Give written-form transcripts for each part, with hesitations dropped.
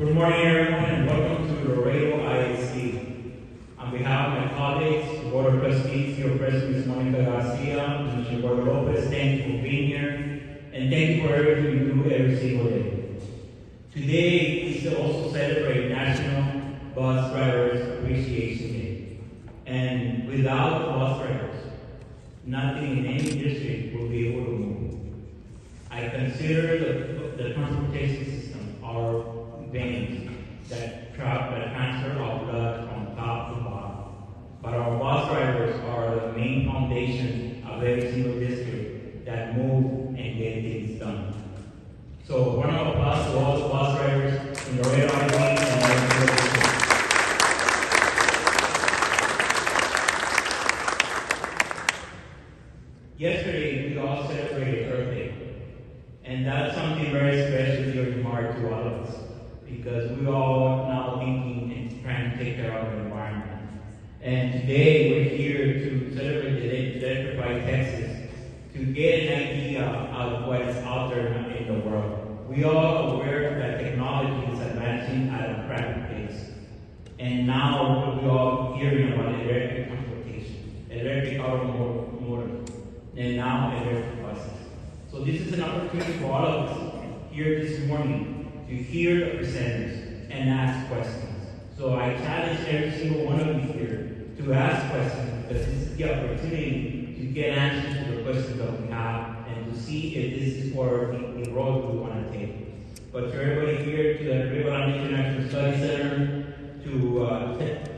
Good morning, everyone, and welcome to Laredo ISD. On behalf of my colleagues, the Board of Trustees, your President, Ms. Monica Garcia, Mr. Eduardo Lopez, thank you for being here, and thank you for everything you do every single day. Today, we still also celebrate National Bus Drivers Appreciation Day. And without bus drivers, nothing in any district will be able to move. I consider the transportation system our veins that transfer our blood from top to bottom. But our bus drivers are the main foundation of every single district that move and get things done. So one of applause to all the bus drivers in Laredo ISD and Yesterday, we all celebrated Earth Day. And that's something very special dear to heart to all of us, because we all now thinking and trying to take care of the environment. And today, we're here to celebrate the Electrify Texas, to get an idea of what is out there in the world. We are aware that technology is advancing at a rapid pace. And now we're all hearing about electric transportation, electric automotive, and now electric buses. So this is an opportunity for all of us here this morning to hear the presenters and ask questions. So I challenge every single one of you here to ask questions, because this is the opportunity to get answers to the questions that we have and to see if this is where the road we want to take. But to everybody here, to the Laredo International Study Center, to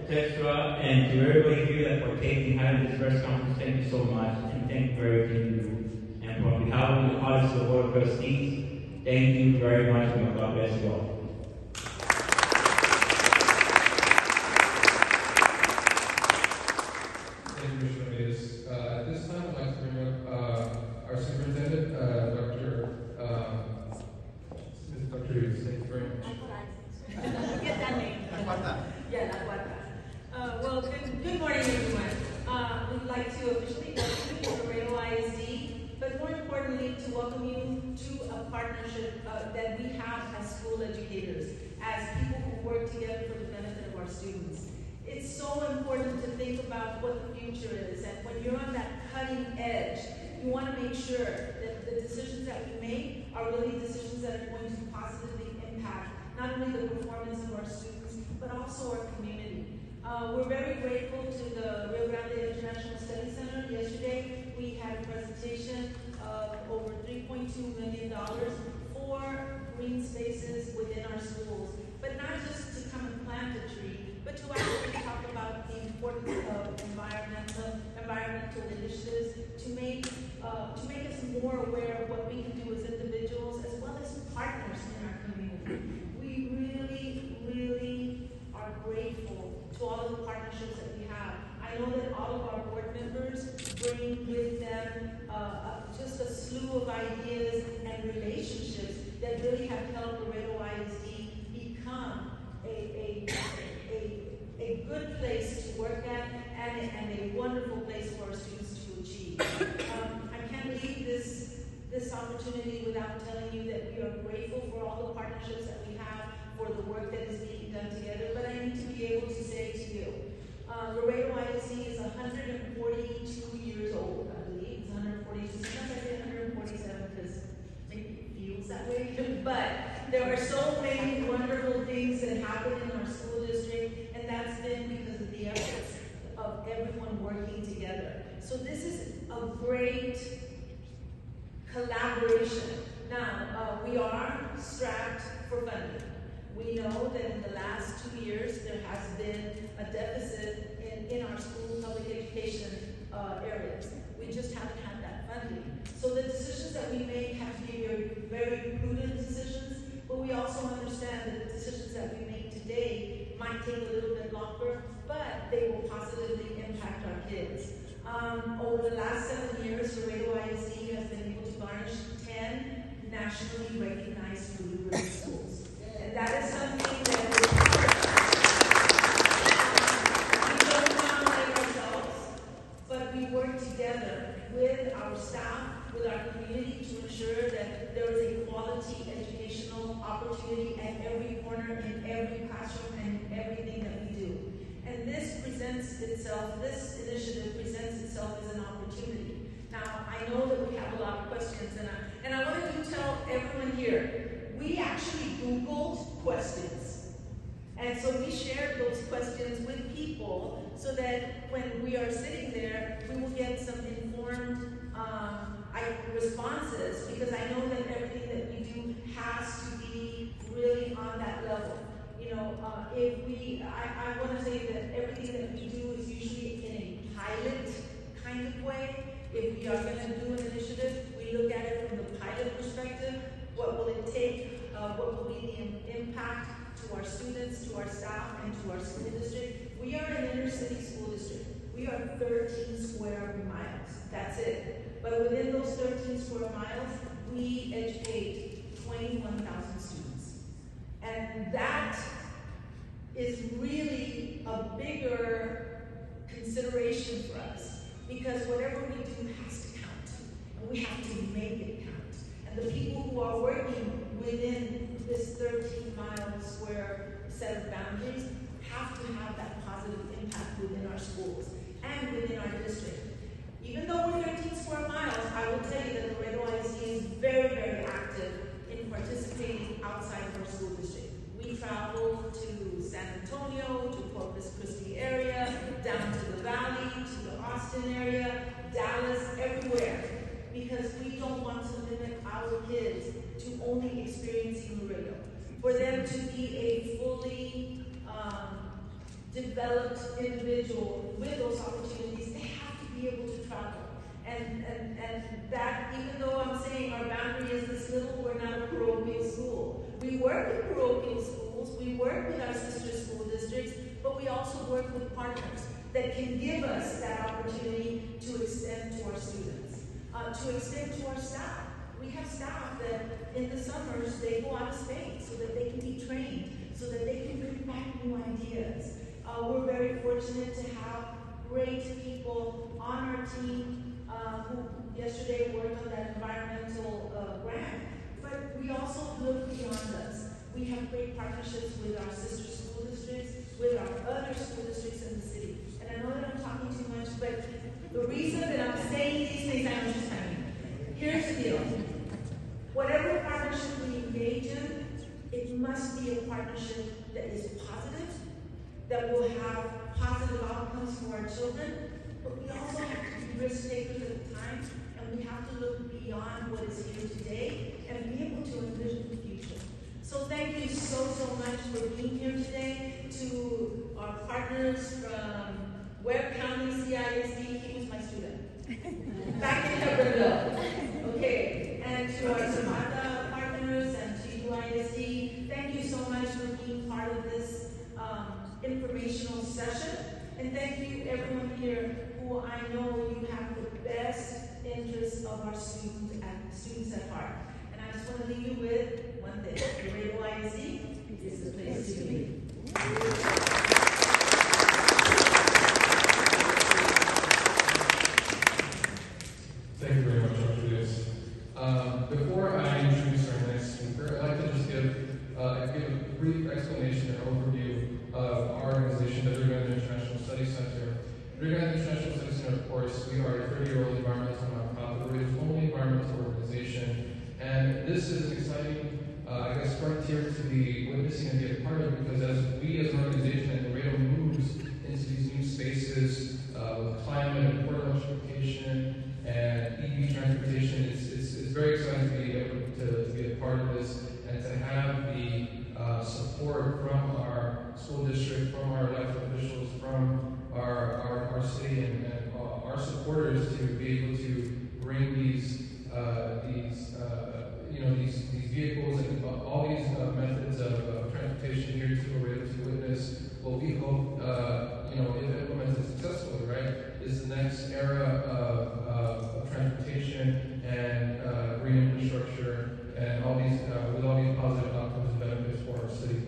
TxETRA's, and to everybody here that partaking having this press conference, thank you so much, and thank you for everything you do. And on behalf of the College of the Board of Trustees, thank you very much, and God bless you all. Thank you, Commissioner Ramirez. At this time, I'd like to bring up our superintendent, Dr. Hughes. Thank you very much. Get that name. Yeah, La Cuarta. Well, good morning, everyone. We'd like to officially welcome you to Laredo ISD, but more importantly, to welcome you to a partnership that we have as school educators, as people who work together for the benefit of our students. It's so important to think about what the future is, and when you're on that cutting edge, you want to make sure that the decisions that we make are really decisions that are going to positively impact not only the performance of our students, but also our community. We're very grateful to the Rio Grande International Study Center. Yesterday, we had a presentation of over $3.2 million for green spaces within our schools. But not just to come and plant a tree, but to actually talk about the importance of environmental initiatives to make us more aware of what we can do as individuals as well as partners in our community. We really, really are grateful to all of the partnerships that we have. I know that all of our board members bring with them just a slew of ideas and relationships that really have helped Laredo ISD become a good place to work at and a wonderful place for our students to achieve. I can't leave this opportunity without telling you that we are grateful for all the partnerships that we have, for the work that is being done together, but I need to be able to say to you, Laredo ISD is 142 years old, I believe. It's 142, sometimes I say 147 because it feels that way, but there are so many wonderful things that happen in our school district, and that's been because of the efforts of everyone working together. So this is a great collaboration. Now, we are strapped for funding. We know that in the last 2 years, there has been a deficit in our school public education areas. We just haven't had that funding. So the decisions that we make have to be very, very prudent decisions, but we also understand that the decisions that we make today might take a little bit longer, but they will positively impact our kids. Over the last 7 years, Laredo ISD has been able to garnish 10 nationally recognized blue schools. And that is something that we don't nominate ourselves, but we work together with our staff, with our community to ensure ensure that there is a quality educational opportunity at every corner, in every classroom, and in everything that we do. And this initiative presents itself as an opportunity. Now, I know that we have a lot of questions, and I wanted to tell everyone here, we actually Googled questions. And so we shared those questions with people so that when we are sitting there, we will get some informed responses, because I know that everything that we do has to be really on that level. You know, I want to say that everything that we do is usually in a pilot kind of way. If we are going to do an initiative, we look at it from the pilot perspective. What will it take? What will be the impact to our students, to our staff, and to our school district? We are an inner city school district. We are 13 square miles. That's it. But within those 13 square miles, we educate 21,000 students. And that is really a bigger consideration for us, because whatever we do has to count, and we have to make it count. And the people who are working within this 13-mile square set of boundaries have to have that positive impact within our schools and within our district. Even though we're 13 square miles, I will tell you that Laredo ISD is very, very active in participating outside of our school district. We travel to San Antonio, to Corpus Christi area, down to the Valley, to the Austin area, Dallas, everywhere, because we don't want to limit our kids to only experiencing Laredo. For them to be a fully developed individual with those opportunities, they have to be able to travel. And that, even though I'm saying our boundary is this little, we're not a parochial school. We work with parochial schools, we work with our sister school districts, but we also work with partners that can give us that opportunity to extend to our students, to extend to our staff. We have staff that in the summers, they go out of state so that they can be trained, so that they can bring back new ideas. We're very fortunate to have great people on our team who yesterday worked on that environmental grant, but we also look beyond us. We have great partnerships with our sister school districts, with our other school districts in the city. And I know that I'm talking too much, but the reason that I'm saying these things, I know she's coming. Here's the deal. Whatever partnership we engage in, it must be a partnership that is positive, that will have positive outcomes for our children, but we also have to be risk takers at the time, and we have to look beyond what is here today and be able to envision the future. So thank you so much for being here today. To our partners from Webb County CISD, he was my student, back in Hebbronville, okay, and to our Samantha partners and to UISD, thank you so much for being part of this informational session, and thank you everyone here who I know you have the best interests of our students at heart. And I just want to leave you with one thing: Laredo ISD is the place to be. Thank you very much, Dr. Diaz. Before I introduce our next speaker, I'd like to just give a brief explanation and overview of our organization, the Rio Grande International Studies Center. Rio Grande International Studies Center, of course, we are a 30-year-old environmental nonprofit. We're the only environmental organization, and this is an exciting, frontier to be witnessing and be a part of, because as an organization at Laredo moves into these new spaces with climate and port electrification and EV transportation, it's very exciting to be able to be a part of this and to have the support from our school district, from our elected officials, from our city, and our supporters to be able to bring these vehicles and all these methods of transportation here to Laredo to witness what we hope, if implemented successfully, right, is the next era of transportation and green infrastructure and all these with all these positive outcomes and benefits for our city.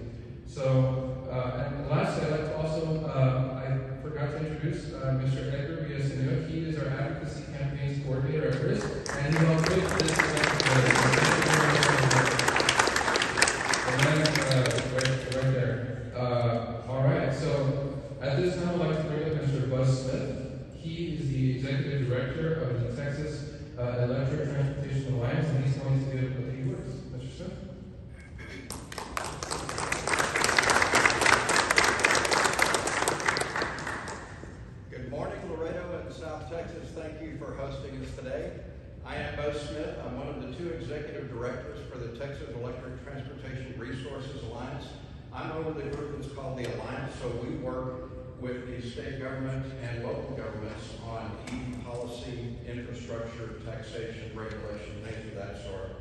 So, and lastly, I'd like to also, I forgot to introduce Mr. Edgar Villasenua. He is our advocacy campaigns coordinator at RISC, and he's on this event today. Smith. I'm one of the 2 executive directors for the Texas Electric Transportation Resources Alliance. I'm over the group that's called the Alliance, so we work with the state government and local governments on EV policy, infrastructure, taxation, regulation, things of that sort.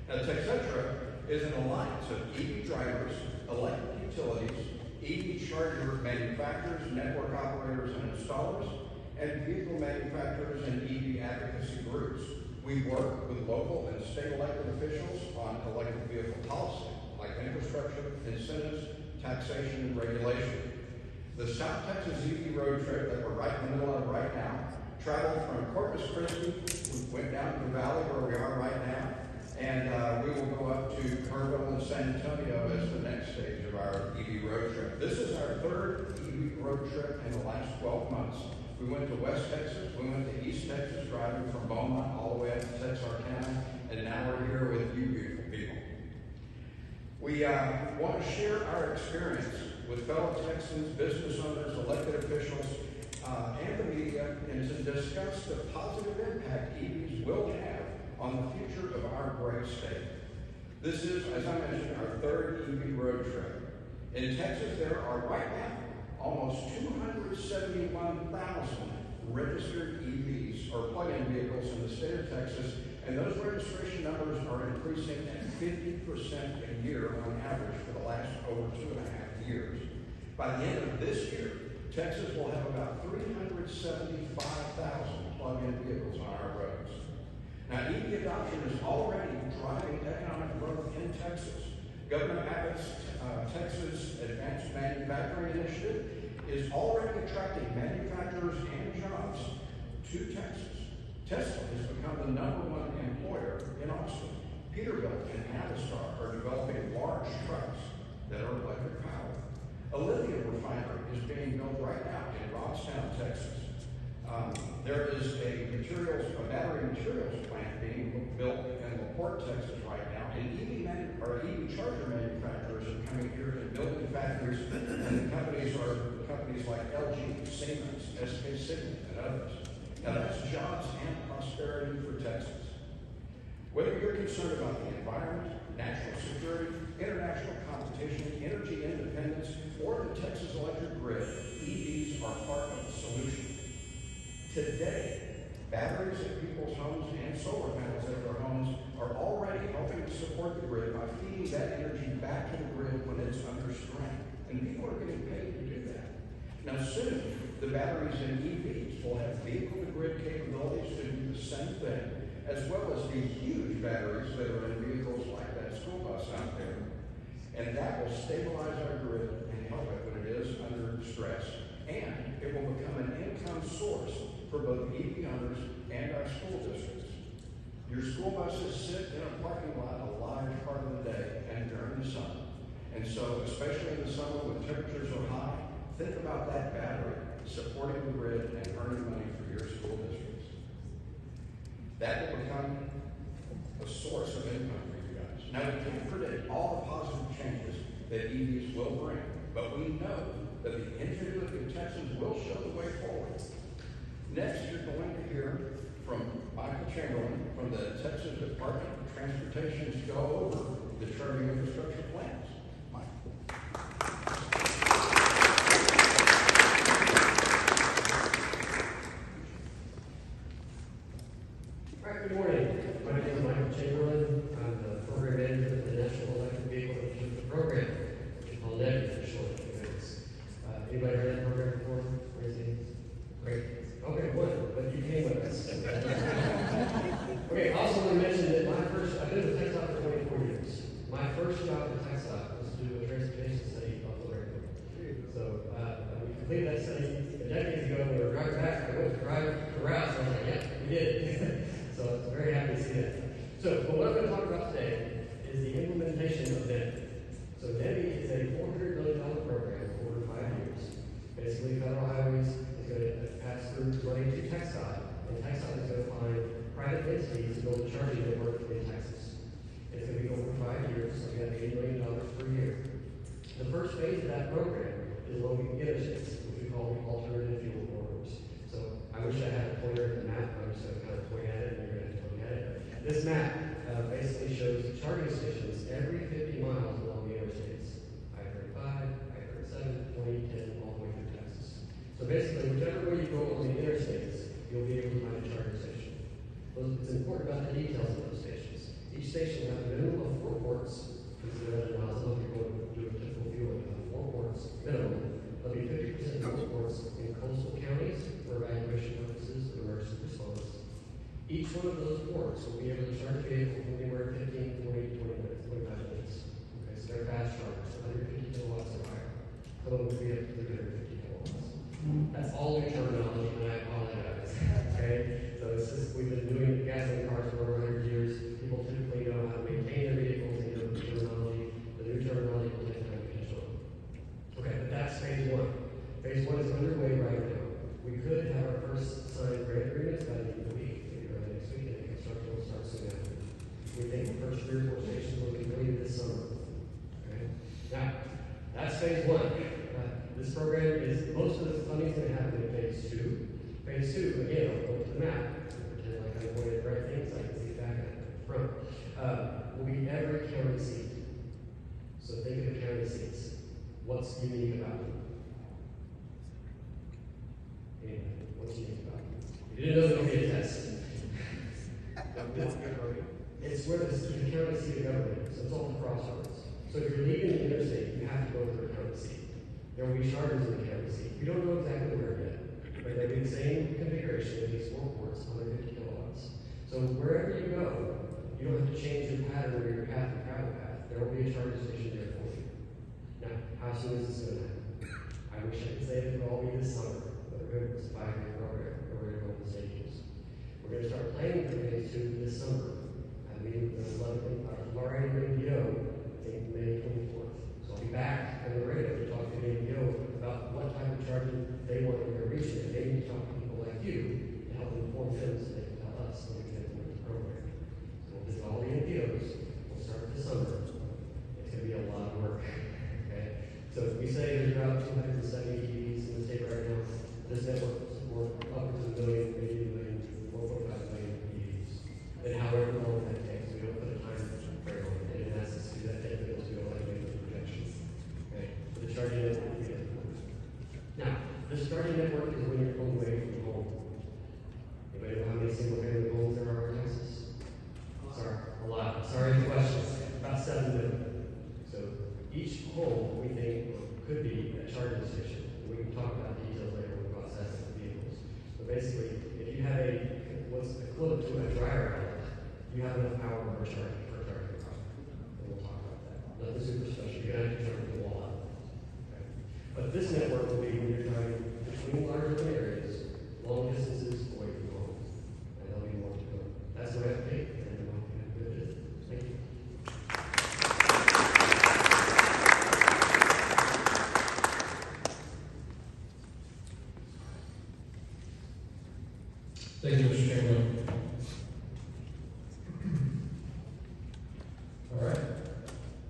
Now, TxETRA is an alliance of EV drivers, electric utilities, EV charger manufacturers, network operators and installers, and vehicle manufacturers and EV advocacy groups. We work with local and state elected officials on electric vehicle policy, like infrastructure, incentives, taxation, and regulation. The South Texas EV road trip that we're right in the middle of right now traveled from Corpus Christi, we went down to the valley where we are right now, and we will go up to Kerrville and San Antonio as the next stage of our EV road trip. This is our 3rd EV road trip in the last 12 months. We went to West Texas, we went to East Texas, driving from Beaumont all the way up to Texarkana, and now we're here with you beautiful people. We want to share our experience with fellow Texans, business owners, elected officials, and the media, and to discuss the positive impact EVs will have on the future of our great state. This is, as I mentioned, our 3rd EV road trip. In Texas, there are right now almost 271,000 registered EVs or plug-in vehicles in the state of Texas, and those registration numbers are increasing at 50% a year on average for the last over 2.5 years. By the end of this year, Texas will have about 375,000 plug-in vehicles on our roads. Now, EV adoption is already driving economic growth in Texas. Governor Abbott's Texas Advanced Manufacturing Initiative is already attracting manufacturers and jobs to Texas. Tesla has become the #1 employer in Austin. Peterbilt and Navistar are developing large trucks that are electric powered. A lithium refinery is being built right now in Robstown, Texas. There is a battery materials plant being built in LaPorte, Texas right now, and EV charger manufacturers are coming here and building factories, and the companies are companies like LG, Siemens, SK Signet, and others. Now that's jobs and prosperity for Texas. Whether you're concerned about the environment, national security, international competition, energy independence, or the Texas electric grid, EVs are part of the solution. Today, batteries at people's homes and solar panels at their homes are already helping to support the grid by feeding that energy back to the grid when it's under strain. And people are getting paid to do that. Now soon, the batteries in EVs will have vehicle-to-grid capabilities to do the same thing, as well as the huge batteries that are in vehicles like that school bus out there. And that will stabilize our grid and help it when it is under stress. And it will become an income source for both EV owners and our school districts. Your school buses sit in a parking lot a large part of the day and during the summer. And so, especially in the summer when temperatures are high, think about that battery supporting the grid and earning money for your school districts. That will become a source of income for you guys. Now, we can't predict all the positive changes that EVs will bring, but we know that the ingenuity of Texans will show the way forward. Next, you're going to hear from Michael Chamberlain from the Texas Department of Transportation to go over the charging infrastructure plans. Michael. All right, good morning. My name is Michael Chamberlain. I'm the program manager of the National Electric Vehicle Efficiency Program, which is called NEVI for short. Anybody heard that program before? Raise your hands. Great. Okay, good. But you came with us. Okay, I also want to mention that I've been with TxETRA for 24 years. My first job at TxETRA was to do a transportation study of Laredo. So we completed that study decades ago. We were driving back. I went to drive the route, so I was like, yeah, we did it. So I'm very happy to see that. So, but what I'm going to talk about today is the implementation of NEVI. So NEVI is a $400 million program over 5 years. Basically, Federal Highways is going to pass through money to TxETRA, and TxETRA is going to find private entities to build a charging network in Texas. It's going to be over 5 years, so we have $80 million per year. The first phase of that program is loading interstates, which we call the alternative fuel corridors. So I wish I had a pointer at the map. I'm just going to kind of point at it, and you're going to have to look at it. this map basically shows charging stations every 50 miles along the interstates. I-35, I-37, 20, 10, all the way through Texas. So basically, whichever way you go on the interstates, you'll be able to find a charging station. It's important about the details of those stations. Each station will have a minimum of 4 ports. This is another nozzle if you're going to do a typical fueling. 4 ports minimum. There'll be 50% of those ports in coastal counties for evacuation purposes and emergency response. Each one of those ports will be able to charge a vehicle from anywhere 15, 20, 20 minutes, 25 minutes. Okay, so they're fast chargers, 150 kilowatts or higher. Some of them could be up to 350 kilowatts. That's all new terminology, and I apologize. Okay, so it's just, we've been doing gasoline cars for over 100 years. People typically know how to maintain their vehicles and know the terminology. The new terminology will take time to catch on. Okay, but that's phase 1. Phase 1 is underway right now. We could have our first signed grant agreements by the end of the week, maybe early next week, and the construction will start soon after. We think the first 3 or 4 stations will be completed this summer. Okay, now that's phase 1. This program is, most of the funding is going to happen in phase 2. Phase 2, again, I'll go to the map and pretend like I'm pointing at the right thing so I can see back at the front. Will be every county seat. So think of the county seats. What's unique about them? Anyway, what's unique about them? If you didn't know, there will be a test. It's where the county seat of government, so it's all the crossroads. So if you're leaving the interstate, you have to go through a county seat. There will be chargers in the county seat. We don't know exactly where yet, but they'll be the same configuration of these 4 ports, 150 kilowatts. So wherever you go, you don't have to change your pattern or your path or travel path. There will be a charging station there for you. Now, how soon is this going to happen? I wish I could say it would all be this summer, but remember, it's a 5-year program. We're going to go the stages. We're going to start planning for phase 2 this summer. I mean, there's Laredo ISD, I think May 24th. So I'll be back in Laredo to talk to the NPO about what type of charging they want in their region. And they need to talk to people like you to help inform them so they can tell us when we can implement the program. So we'll visit all the NPOs. We'll start this summer. It's going to be a lot of work. Okay? So if we say there's about 270 EVs in the state right now, this network will support upwards of 1 million, maybe 1 million, 1.5 million EVs. And however long that takes, we don't put a time frame on it. They didn't ask us to do that yet because we don't like to make those projections. Okay? So the charging network will be that. Now, this charging network is when you're home away from home. Anybody know how many single-family homes there are in Texas? Sorry, a lot. Sorry for the questions. About 7 million. So each home we think could be a charging station. We can talk about details later when we process the vehicles. But basically, if you have what's equivalent to a dryer outlet, you have enough power for a charging power. And we'll talk about that. Nothing super special. You're going to have to charge the wall out. Okay. But this network will be when you're driving between large urban areas, long distances away from home. And there'll be more to go. That's my update, and I hope you have a good visit. Thank you. Thank you, Mr. Chamberlain. All right.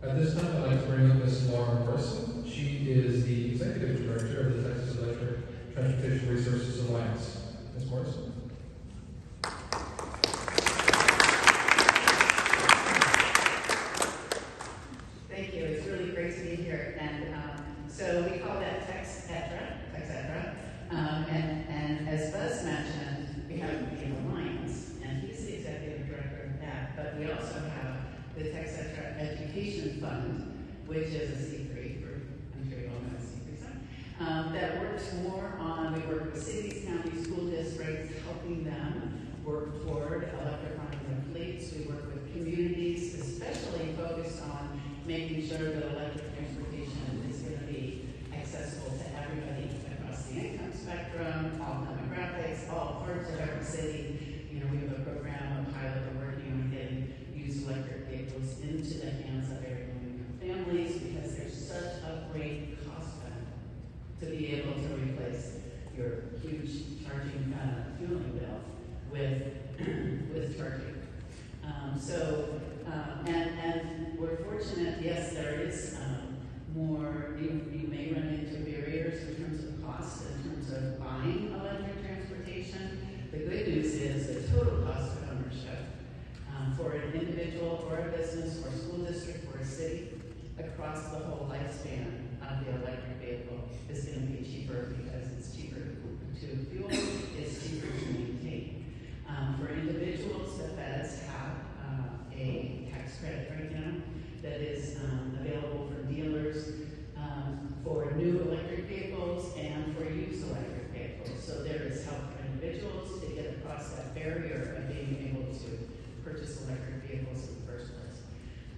At this time, I'd like to bring up Ms. Laura Morrison. She is the Executive Director of the Texas Electric Transportation Resources Alliance. Ms. Morrison. Thank you. It's really great to be here. And so we call that TxETRA. And as Buzz mentioned, we have the Alliance, and he's the Executive Director of that. But we also have the TxETRA Education Fund, which is a C3, I'm sure you all know C3, that works more on, we work with cities, counties, school districts, helping them work toward electrifying their fleets. We work with communities, especially focused on making sure that electric transportation is going to be accessible to everybody across the income spectrum, all demographics, all parts of every city. You know, we have a program, a pilot we're working on getting used electric vehicles into the hands of very low-income families because there's such a great cost benefit to be able to replace your huge charging fueling bill with charging. And we're fortunate, yes, there is more, you may run into barriers in terms of cost, in terms of buying electric transportation. The good news is the total cost of ownership for an individual or a business or school district or a city across the whole lifespan of the electric vehicle is going to be cheaper because it's cheaper to fuel, it's cheaper to maintain. For individuals, the feds have a tax credit right now that is available for dealers for new electric vehicles and for used electric vehicles. So there is help for individuals to get across that barrier of being able to purchase electric vehicles in the first place.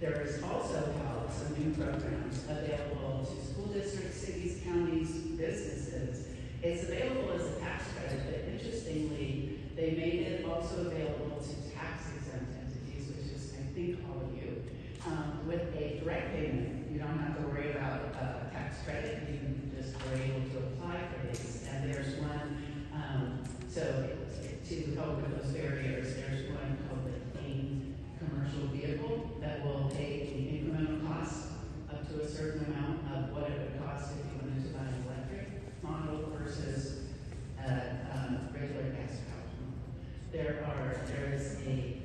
There is also help, some new programs available to school districts, cities, counties, businesses. It's available as a tax credit, but interestingly, they made it also available to tax-exempt entities, which is, I think, all of you. With a direct payment, you don't have to worry about tax credit. You just are able to apply for these. And there's one, so to help with those barriers, there's one called the Clean Commercial Vehicle that will pay the incremental cost up to a certain amount of what it would cost if you wanted to buy an electric model versus regular gas powered. There is a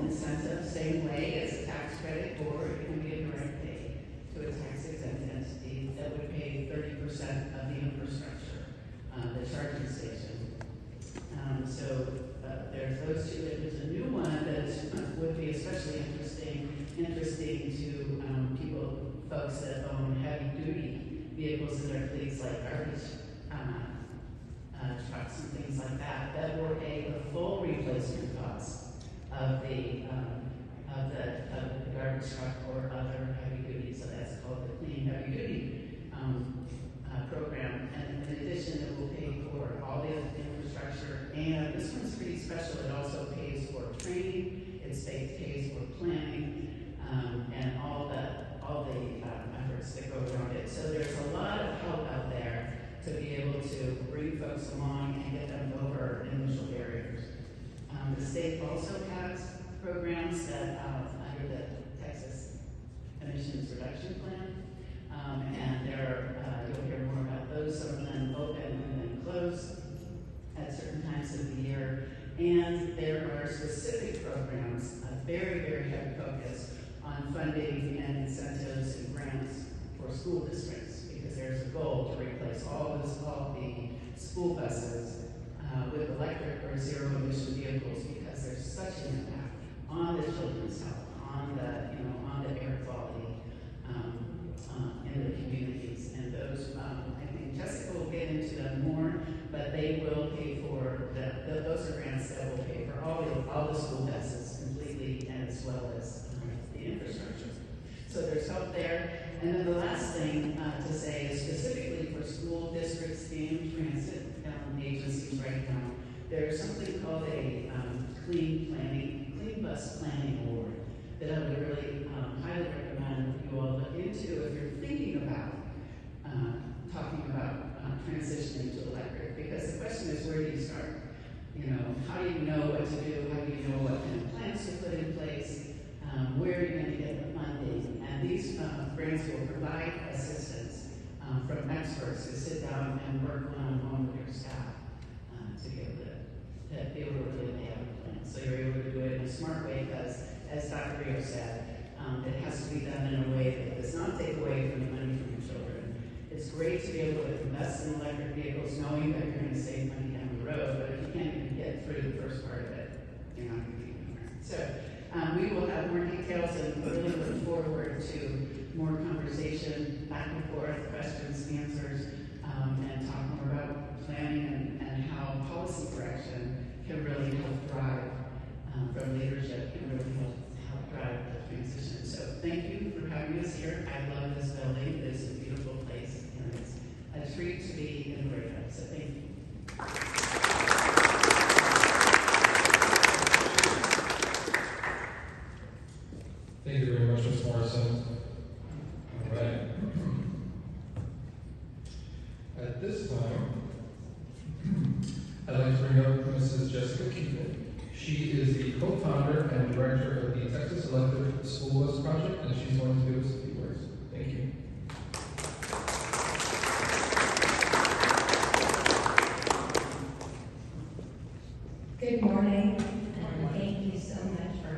incentive, same way as a tax credit, or it can be a direct pay to a tax-exempt entity that would pay 30% of the infrastructure, the charging station. So there's those two. There's a new one that would be especially interesting to folks that own heavy-duty vehicles in their fleets, like garbage trucks and things like that, that will pay the full replacement cost of the garbage truck or other heavy duty. So that's called the Clean Heavy Duty program. And in addition, it will pay for all the infrastructure. And this one's pretty special. It also pays for training. It pays for planning and all the efforts that go around it. So there's a lot of help out there to be able to bring folks along and get them over initial barriers. The state also has programs that under the Texas Emissions Reduction Plan, and you'll hear more about those. Some of them open and then close at certain times of the year. And there are specific programs, a very, very heavy focus on funding and incentives and grants for school districts, because there's a goal to replace all the school buses with electric or zero-emission vehicles, because there's such an impact on the children's health, on the air quality in the communities. And those, I think Jessica will get into them more, but they will pay for those are grants that will pay for all the school buses completely, and as well as the infrastructure. So there's help there. And then the last thing to say is specifically for school districts and transit agencies right now, there's something called a clean bus planning award that I would really highly recommend you all look into if you're thinking about talking about transitioning to electric. Because the question is, where do you start? How do you know what to do? How do you know what kind of plans to put in place? Where are you going to get the funding? And these grants will provide assistance from experts who sit down and work one-on-one with your staff to be able to really lay out a plan. So you're able to do it in a smart way, because, as Dr. Rio said, it has to be done in a way that does not take away from the money from your children. It's great to be able to invest in electric vehicles knowing that you're going to save money down the road, but if you can't even get through the first part of it, you're not going to be anywhere. So we will have more details, and really look forward to more conversation, back and forth, questions, answers, and talk more about planning and how policy direction can really help drive from leadership, can really help drive the transition. So thank you for having us here. I love this building. It is a beautiful place, and it's a treat to be in Laredo. So thank you. Thank you very much, Ms. Morrison. All right. At this time, I'd like to bring up Mrs. Jessica Keaton. She is the co-founder and director of the Texas Electric School Bus Project, and she's going to give us a few words. Thank you. Good morning, and thank you so much for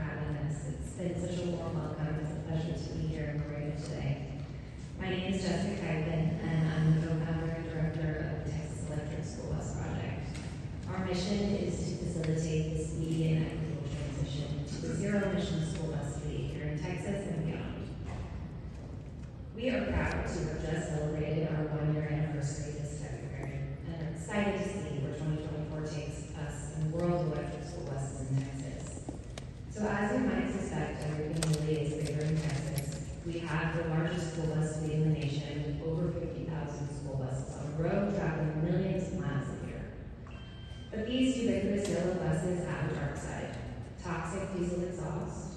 might suspect, everything really is bigger in Texas. We have the largest school bus fleet in the nation, with over 50,000 school buses on the road, traveling millions of miles a year. But these ubiquitous yellow buses have a dark side. Toxic diesel exhaust,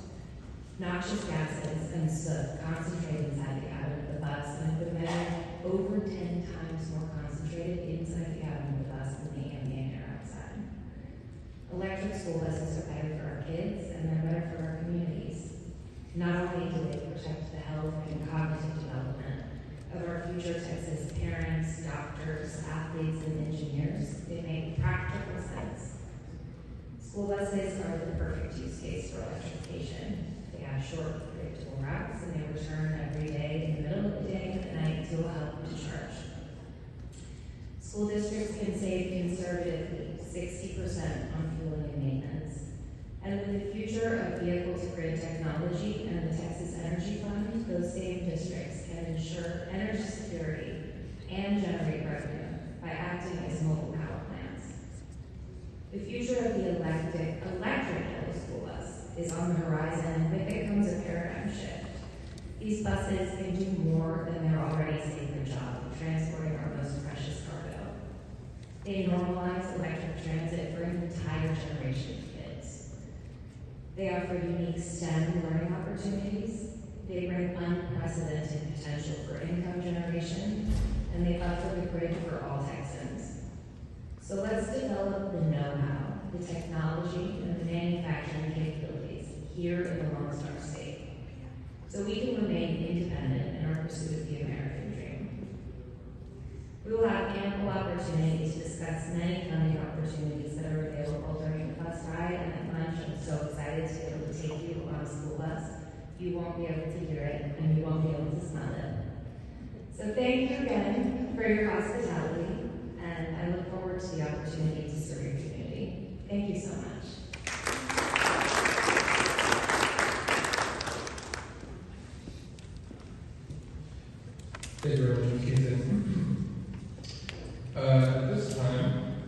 noxious gases, and soot concentrate inside the cabin of the bus, and have been measured over 10 times more concentrated inside the cabin of the bus than the ambient air outside. Electric school buses are better for our kids, and they're better for our communities. Not only do they protect the health and cognitive development of our future Texas parents, doctors, athletes, and engineers, they make practical sense. School buses are the perfect use case for electrification. They have short, predictable routes, and they return every day in the middle of the day and at night to help to charge. School districts can save conservatively 60% on fueling and maintenance. And with the future of vehicle-to-grid technology and the Texas Energy Fund, those same districts can ensure energy security and generate revenue by acting as mobile power plants. The future of the electric yellow school bus is on the horizon, and with it comes a paradigm shift. These buses can do more than their already sacred job of transporting our most precious cargo. They normalize electric transit for an entire generation of kids. They offer unique STEM learning opportunities. They bring unprecedented potential for income generation, and they upgrade the grid for all Texans. So let's develop the know-how, the technology, and the manufacturing capabilities here in the Lone Star State, so we can remain independent in our pursuit of the American dream. We will have ample opportunity to discuss many funding opportunities that are available during the bus ride and at lunch. I'm so excited to be able to take you on a school bus. You won't be able to hear it, and you won't be able to smell it. So thank you again for your hospitality, and I look forward to the opportunity to serve your community. Thank you so much. Thank you very much, Ms. Keaton. At this time,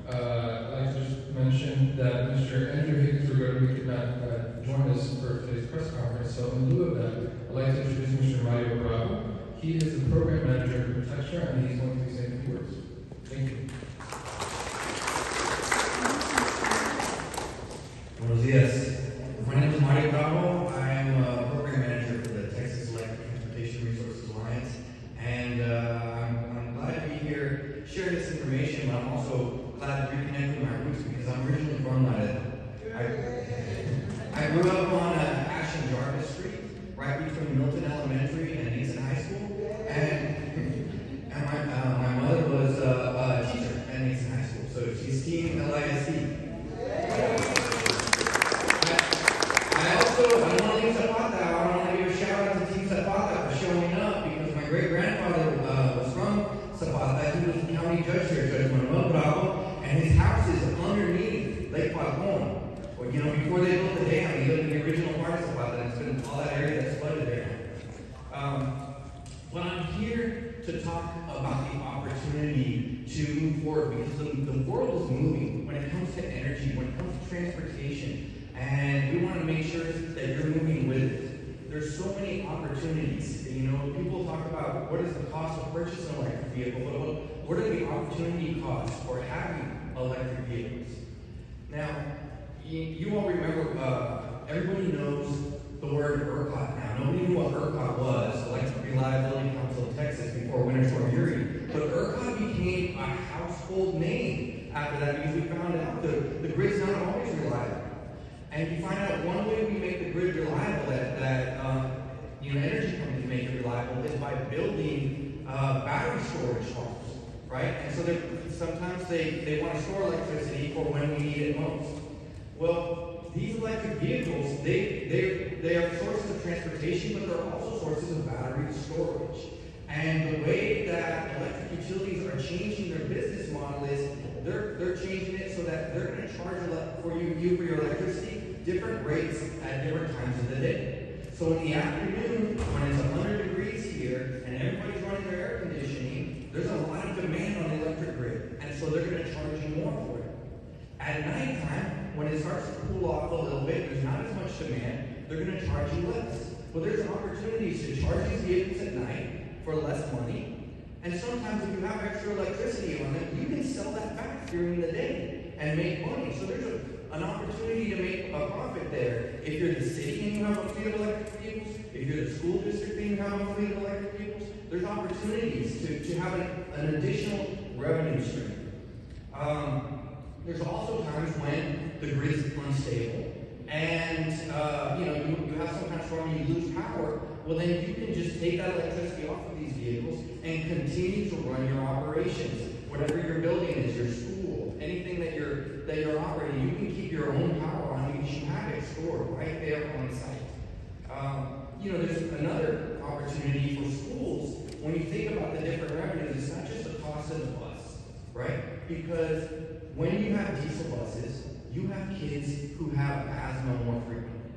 I'd like to just mention that Mr. Andrew Higgins regrettably could not join us for today's press conference, so in lieu of that, I'd like to introduce Mr. Mario Bravo. He is the program manager for TxETRA, and he's going to be saying a few words. Thank you. Buenos dias. My name is Mario Bravo. I'm a program manager for the Texas Electric Transportation Resources Alliance, and I'm glad to be here sharing this information, but I'm also glad to reconnect with my roots because I'm originally from Laredo. I grew up on Ashton Jarvis Street, right between Milton Elementary and Easton High School, and my mother was a teacher at Easton High School, so she's Team LISD. I want to leave Zapata. I want to give a shout out to Team Zapata for showing up because my great grandfather was from Zapata. He was the county judge here, Judge Manuel Bravo, and his house is underneath Lake Falcon. Well, you know, before they built the dam, he lived in the original part of Zapata, and it's been all that area that's flooded there. But I'm here to talk about the opportunity to move forward because the world is moving when it comes to energy, when it comes to transportation. And we want to make sure that you're moving with it. There's so many opportunities. You know, people talk about what is the cost of purchasing an electric vehicle, but what are the opportunity costs for having electric vehicles? Now, you all remember, everybody knows the word ERCOT now. Nobody knew what ERCOT was, Electric Reliability Council of Texas, before Winter Storm Uri. But ERCOT became a household name after that because we found out the grid's not always reliable. And you find out one way we make the grid reliable that energy companies make it reliable is by building battery storage farms, right? And so sometimes they want to store electricity for when we need it most. Well, these electric vehicles, they are sources of transportation, but they're also sources of battery storage. And the way that electric utilities are changing their business model is they're changing it so that they're going to charge for your electricity different rates at different times of the day. So in the afternoon, when it's 100 degrees here and everybody's running their air conditioning, there's a lot of demand on the electric grid, and so they're going to charge you more for it. At nighttime, when it starts to cool off a little bit, there's not as much demand, they're going to charge you less. Well, there's opportunities to charge these vehicles at night for less money. And sometimes if you have extra electricity on them, you can sell that back during the day and make money. So there's an opportunity to make a profit there. If you're the city and you have a fleet of electric vehicles, if you're the school district and you have a fleet of electric vehicles, there's opportunities to have an additional revenue stream. There's also times when the grid is unstable and you have some kind of storm and you lose power. Well, then you can just take that electricity off of these vehicles and continue to run your operations. Whatever your building is, your school, anything that you're operating, you can keep your own power on because you have it stored right there on site. There's another opportunity for schools. When you think about the different revenues, it's not just the cost of the bus, right? Because when you have diesel buses, you have kids who have asthma more frequently,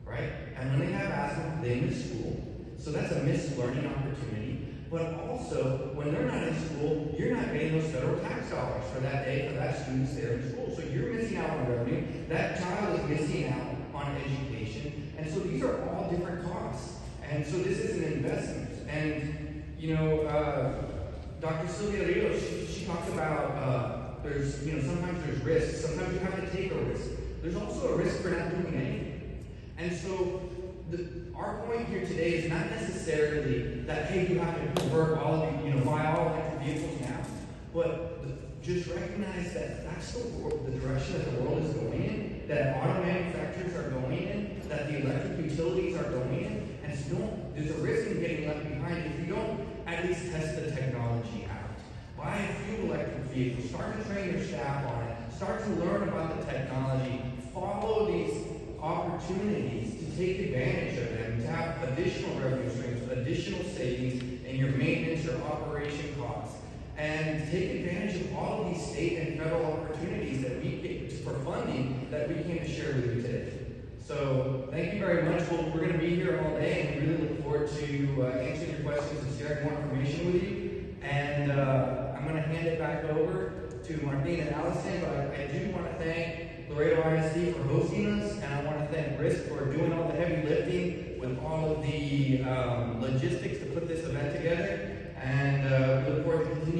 right? And when they have asthma, they miss school. So that's a missed learning opportunity. But also, when they're not in school, you're not getting those federal tax dollars for that day for that student's there in school. So you're missing out on revenue. That child is missing out on education. And so these are all different costs. And so this is an investment. And, Dr. Sylvia Rios, she talks about sometimes there's risks. Sometimes you have to take a risk. There's also a risk for not doing anything. And so our point here today is not necessarily that, hey, you have to convert all of buy all electric vehicles now, but just recognize that that's the direction that the world is going in, that auto manufacturers are going in, that the electric utilities are going in, and so there's a risk in getting left behind if you don't at least test the technology out. Buy a few electric vehicles, start to train your staff on it, start to learn about the technology, follow these opportunities to take advantage of them, to have additional revenue streams, additional savings in your maintenance or operation costs, and take advantage of all of these state and federal opportunities that we get for funding that we came to share with you today. So thank you very much. We're going to be here all day, and we really look forward to answering your questions and sharing more information with you. And I'm going to hand it back over to Martine and Allison, but I do want to thank Laredo ISD for hosting us, and I want to thank Risk for doing all the heavy lifting with all of the logistics to put this event together. And we look forward to continuing